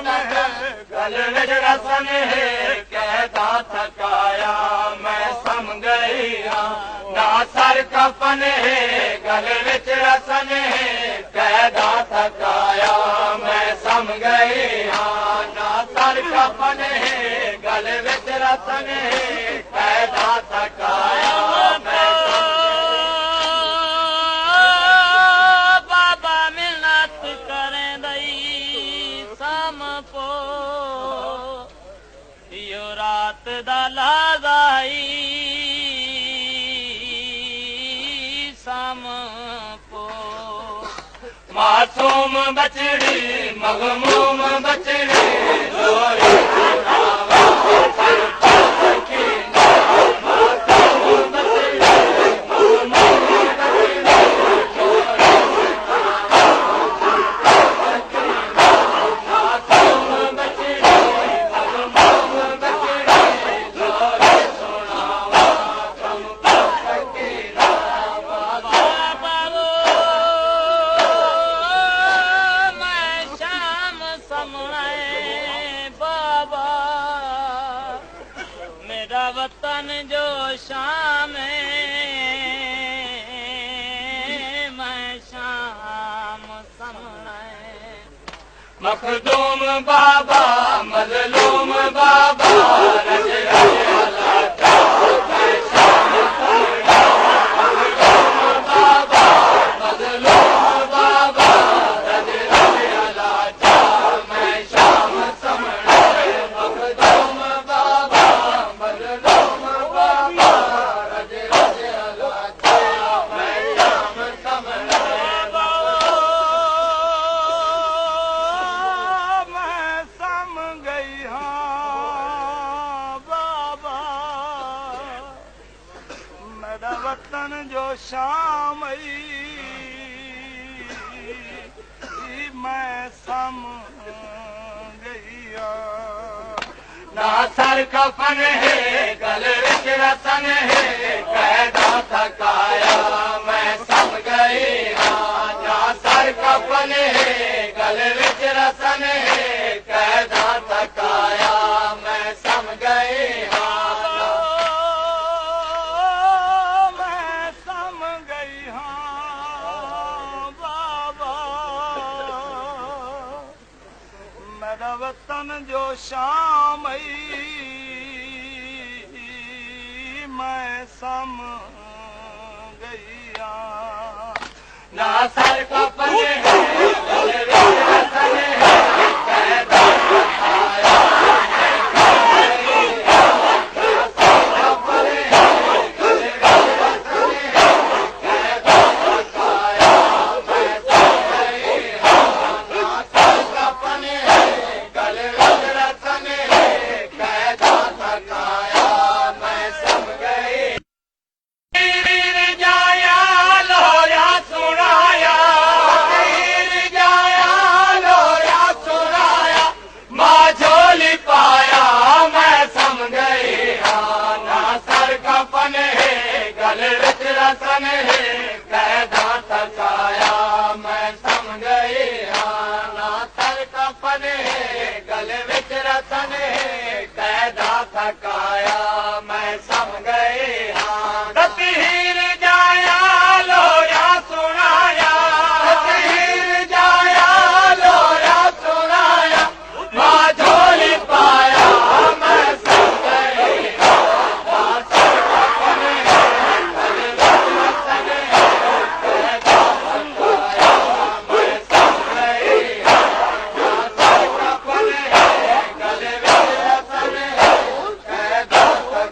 गल विच रसन है कहदा थकाया मैं सम गई हाँ ना सर कफन है गल विच रसन है कहदा थकाया मैं सम गई हाँ ना सर कफन है गल विच रसन है कहदा थकाया मैं मासूम बचड़ी मगमूम बचड़ी लोरी सुनावा मासूम बचड़ी मगमूम बचड़ी लोरी सुनावा मासूम बचड़ी मगमूम बचड़ी लोरी सुनावा तुम फकीरा वतन जो शाम मैं शाम समणे मखदूम बाबा मजलूम बाबा रज रज अलाटा मैं शाम समणे मखदूम बाबा मजलूम बाबा रज रज अलाटा मैं शाम समणे मखदूम बाबा मजलूम बाबा रज रज अलाटा मैं शाम समणे मैं सम गई हाँ बाबा मेरा वतन जो शाम मैं सम गई ना सर कफन है गल विच रसन है कहदा थकाया मैं सम गई हाँ ना सर कफन है गल विच रसन है कहदा थकाया मैं सम गई हाँ मैं सम गई हाँ बाबा मेरा वतन जो शाम मैं सम गई ना सर कफन है गल विच रसन है कहदा थकाया मैं सम गई ना सर कफन है गल विच रसन है कहदा थकाया मैं सम गई ना सर कफन है गल विच रसन है कहदा थकाया मैं सम गई तीर जाया लोया सुनाया तीर जाया लोया सुनाया माँ झोली पाया मैं सम गई हाँ ना सर कफन है गल विच रसन है कहदा थकाया मैं सम गई हाँ ना सर कफन है गल विच रसन है कहदा थकाया मैं सम गई हाँ तीर जाया लोया सुनाया तीर जाया लोया सुनाया माँ झोली पाया मैं सम गई ना सर कफन है गल विच रसन है कहदा थकाया मैं सम गई ना सर कफन है गल विच रसन है कहदा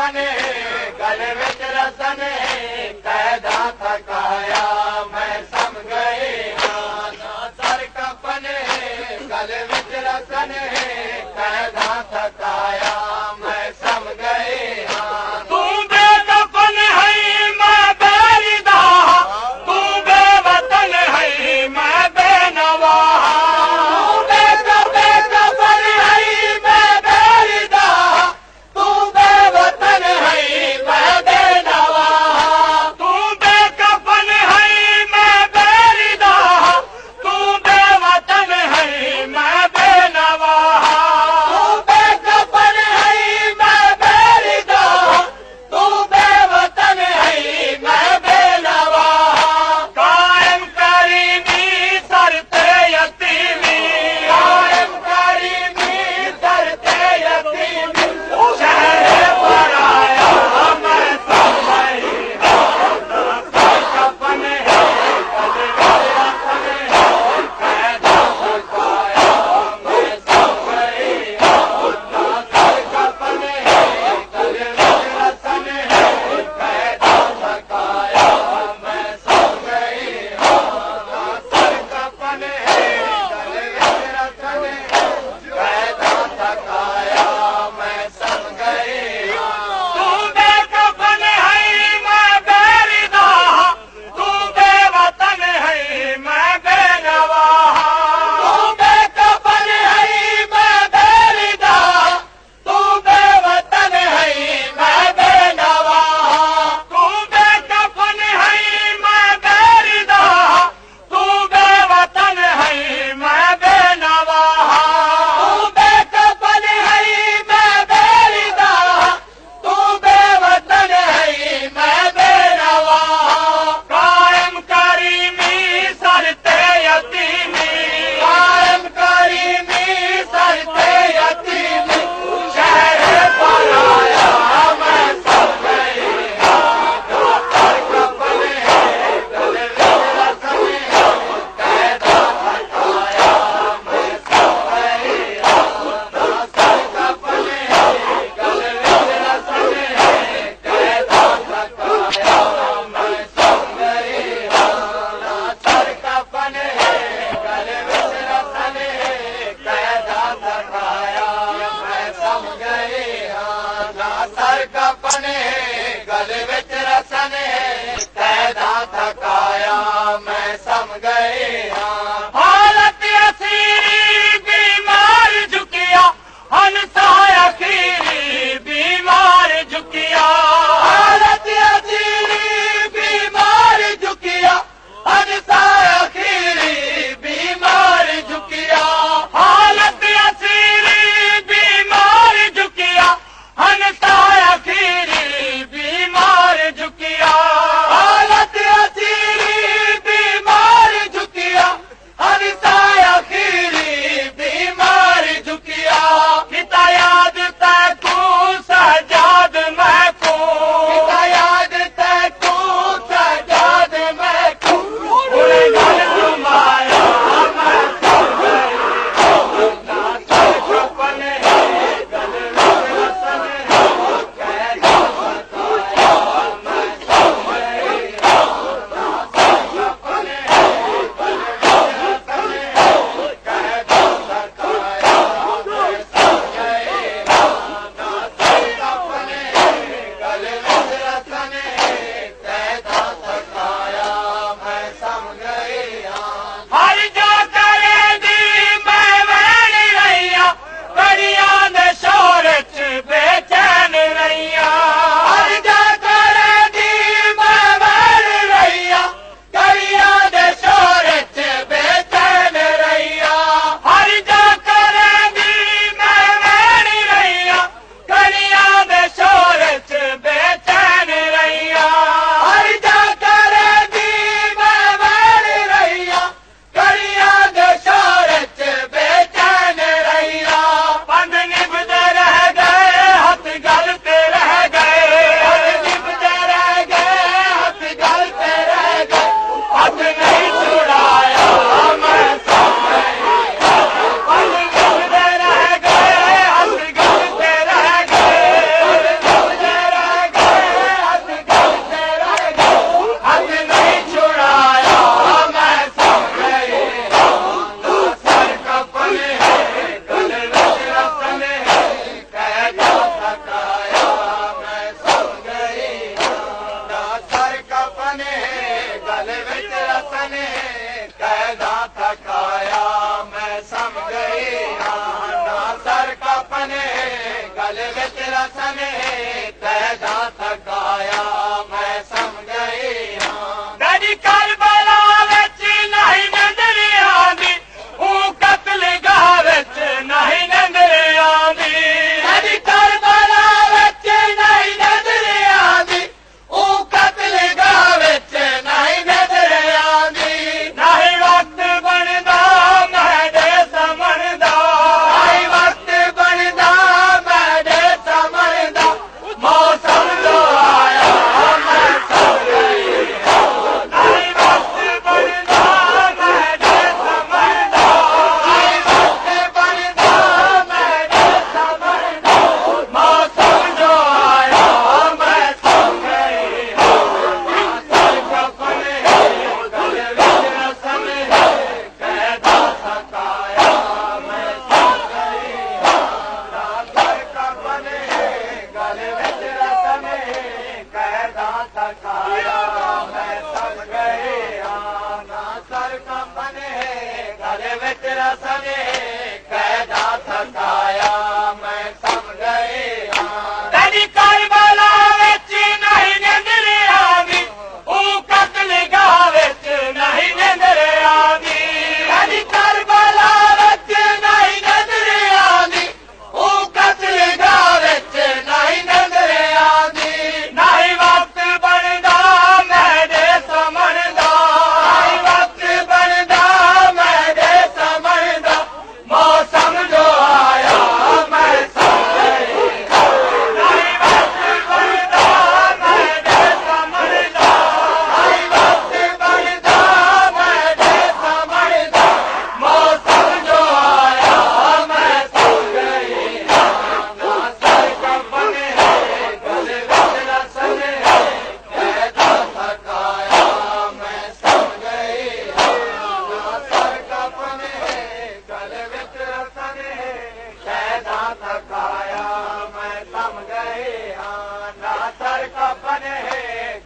कफन गले विच रसन कैदा थकाया मैं सम गए ना सर कफन गले विच रसन कैदा थकाया मैं सम गए तू बेकफन है मैं बेरिदा तू बेवतन है मैं बेनवा बेकफन है मैं बेरिदा तू बेवतन है मैं बेनवा तू बेकफन है मैं बेरिदा तू बेवतन है मैं बेनवा तू बेकफन है मैं बेरिदा तू बेवतन है मैं बेनवा कायम करीमी सर ते यतीमी कायम करीमी सर ते यतीमी शहर पर आया मैं सब नहीं सर कफन है गले विच रसन कैदा थकाया मैं सब गई ना सर कफन गले विच रसन कैदा थकाया मैं सब गई ना सर कफन गले विच रसन कैदा थकाया मैं सब गई तू बेकफन है मैं बेरिदा तू बेवतन है मैं बेनवा तू बेकफन है मैं बेरिदा तू बेवतन है मैं बेनवा तू बेकफन है मैं बेरिदा तू बेवतन है मैं बेनवा तू बेकफन है मैं बेरिदा तू बेवतन है मैं बेनवा कायम करीमी सर ते यतीमी कायम करीमी सर ते यतीमी शहर पर आया मैं सब गई सर कफन गले विच रसन कैदा थकाया मैं सब गई सर कफन गले विच रसन कैदा थकाया मैं सब गई सर कफन गले विच रसन कैदा थकाया मैं सब गई ना सर कफन गले विच रसन कैदा थकाया मैं सम गए हालत असीरी बीमार झुकिया हंसा अखीरी बीमार झुकिया हालत असीरी बीमार झुकिया हंसा अखीरी बीमार झुकिया हालत असीरी बीमार झुकिया हंसा अखीरी बीमार झुकिया हालत असीरी बीमार झुकिया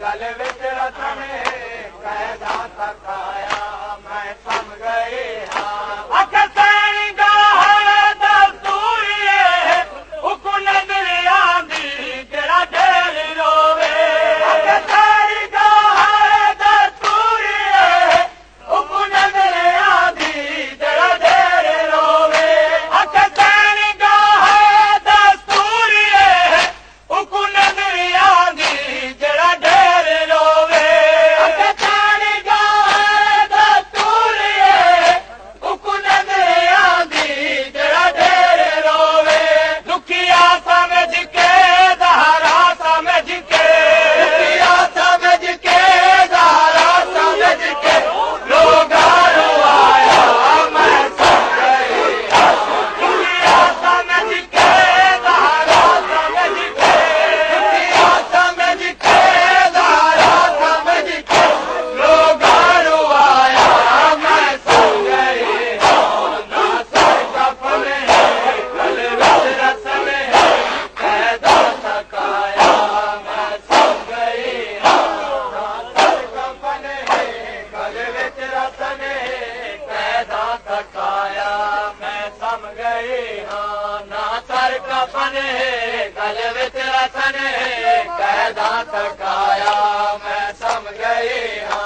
गल विच रतन कैदा थकाया मैं सम गई हाँ अकसैनी दा है दस्तूरी उकु नजर आंदी तेरा ढेर रोवे अकसैनी दा है दस्तूरी उकु नजर आंदी तेरा ढेर रोवे अकसैनी दा है दस्तूरी उकु नजर आंदी तेरा ढेर रोवे अकसैनी दा है दस्तूरी उकु नजर आंदी तेरा ढेर रोवे दुखिया समझ के सहारा समझ के दुखिया समझ के सहारा समझ के लोगा रुआया मैं सम गई दुखिया समझ के सहारा समझ के दुखिया समझ के सहारा समझ के लोगा रुआया मैं सम गई ना सर कफन है गल विच रसन है कैदा थकाया मैं सम गई ना सर कफन है गल विच रसन है कैदा थकाया मैं सम गई हाँ ना सर कफन है गल विच रसन है कैदा थकाया मैं सम गई हाँ